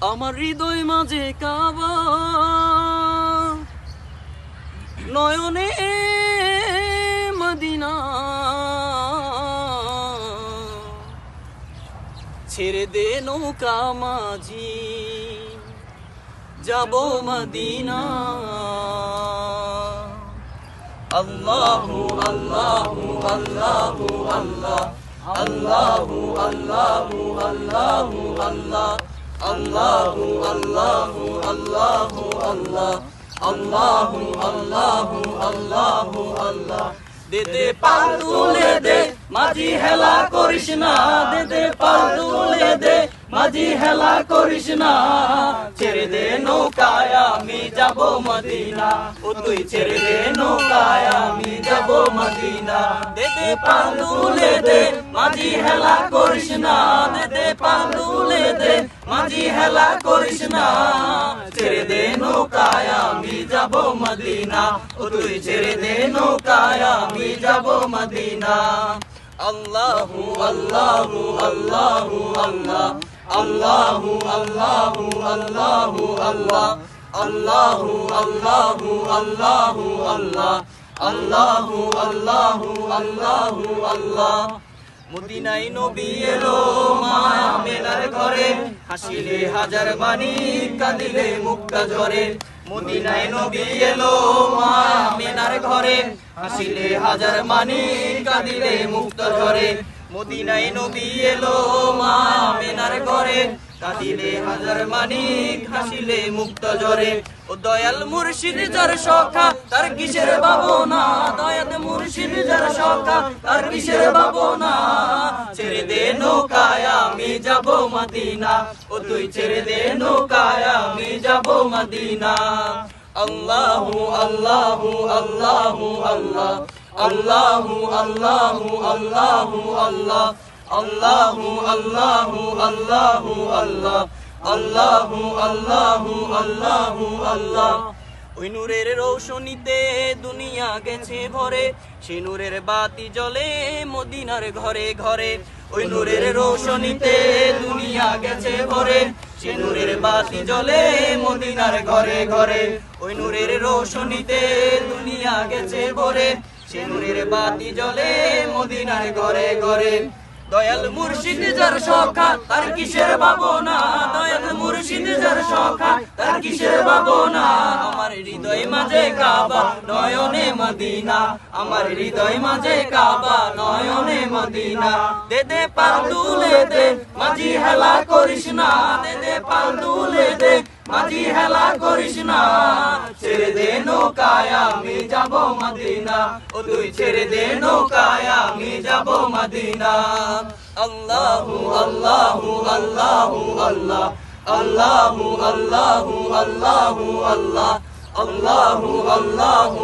আমার হৃদয় মাঝে কাবা, নয়নে মদিনা। ছেড়ে দে নৌকা মাঝি, যাব মদিনা। আল্লাহু আল্লাহু আল্লাহু আল্লাহ, আল্লাহু আল্লাহু আল্লাহু আল্লাহ, আল্লাহু আল্লাহু আল্লাহু আল্লাহ, আল্লাহু আল্লাহু আল্লাহু আল্লাহ। দে দে পাল তুলে দে মাঝি, হেলা করিস না। দে দে পাল তুলে দে মাঝি, হেলা করিস না। ছেড়ে দে নৌকায় আমি যাব মদিনা, ও তুই ছেড়ে দে নৌকায় আমি যাব মদিনা। দে দে পাল তুলে দে মাঝি, হেলা করিস না। দে দে পাল তুলে দে মাঝি, হেলা করিস না। ছেড়ে দে নৌকায় আমি যাব মদিনা, ও তুই ছেড়ে দে নৌকায় আমি যাব মদিনা। আল্লাহু আল্লাহু আল্লাহু আল্লাহ, আল্লাহু আল্লাহু আল্লাহু আল্লাহ, আল্লাহু আল্লাহু আল্লাহু আল্লাহ, আল্লাহু আল্লাহু আল্লাহু আল্লাহ। মদিনায় নবী এলো মায়া মেলার ঘরে, হাসিলে হাজার বাণী, কাঁদিলে মুক্তা ঝরে। মদিনায় নবী এলো মায়া মেলার ঘরে, হাসিলে হাজার বাণী, কাঁদিলে মুক্তা ঝরে। মদিনায় নবী এলো মায়া মেলার ঘরে, কাঁদিলে হাজার মানিক, হাসিলে মুক্ত ঝরে। ও দয়াল মুর্শিদ যার সখা, তার কিসের ভাবনা। দয়াল মুর্শিদ যার সখা, তার কিসের ভাবনা। ছেড়ে দে নৌকায় আমি যাব মদিনা, ও তুই ছেড়ে দে নৌকায় আমি যাব মদিনা। আল্লাহু আল্লাহু আল্লাহু আল্লাহ, আল্লাহু আল্লাহু আল্লাহু আল্লাহ, আল্লাহু আল্লাহু আল্লাহু আল্লাহ, আল্লাহু আল্লাহু আল্লাহু আল্লাহ। ওই নূরের রৌশনীতে দুনিয়া গেছে ভরে, সে নূরের বাতি জ্বলে মদিনার ঘরে ঘরে। ওই নূরের রৌশনীতে দুনিয়া গেছে ভরে, সে নূরের বাতি জ্বলে মদিনার ঘরে ঘরে। ওই নূরের রৌশনীতে দুনিয়া গেছে ভরে, সে নূরের বাতি জ্বলে মদিনার ঘরে ঘরে। দয়াল মুর্শিদ যার সখা, তার কিসের ভাবনা। দয়াল মুর্শিদ যার সখা, তার কিসের ভাবনা। আমার হৃদয় মাঝে কাবা, নয়নে মদিনা। আমার হৃদয় মাঝে কাবা, নয়নে মদিনা। দে দে পাল তুলে দে মাঝি, হেলা করিস না। দে দে পাল তুলে দে মাঝি, হেলা করিস না। ছেড়ে দে নৌকায় আমি যাব মদিনা, ও তুই ছেড়ে দে নৌকায় আমি যাব মদিনা। আল্লাহু আল্লাহু আল্লাহু আল্লাহ, আল্লাহু আল্লাহু আল্লাহু আল্লাহ, আল্লাহু আল্লাহু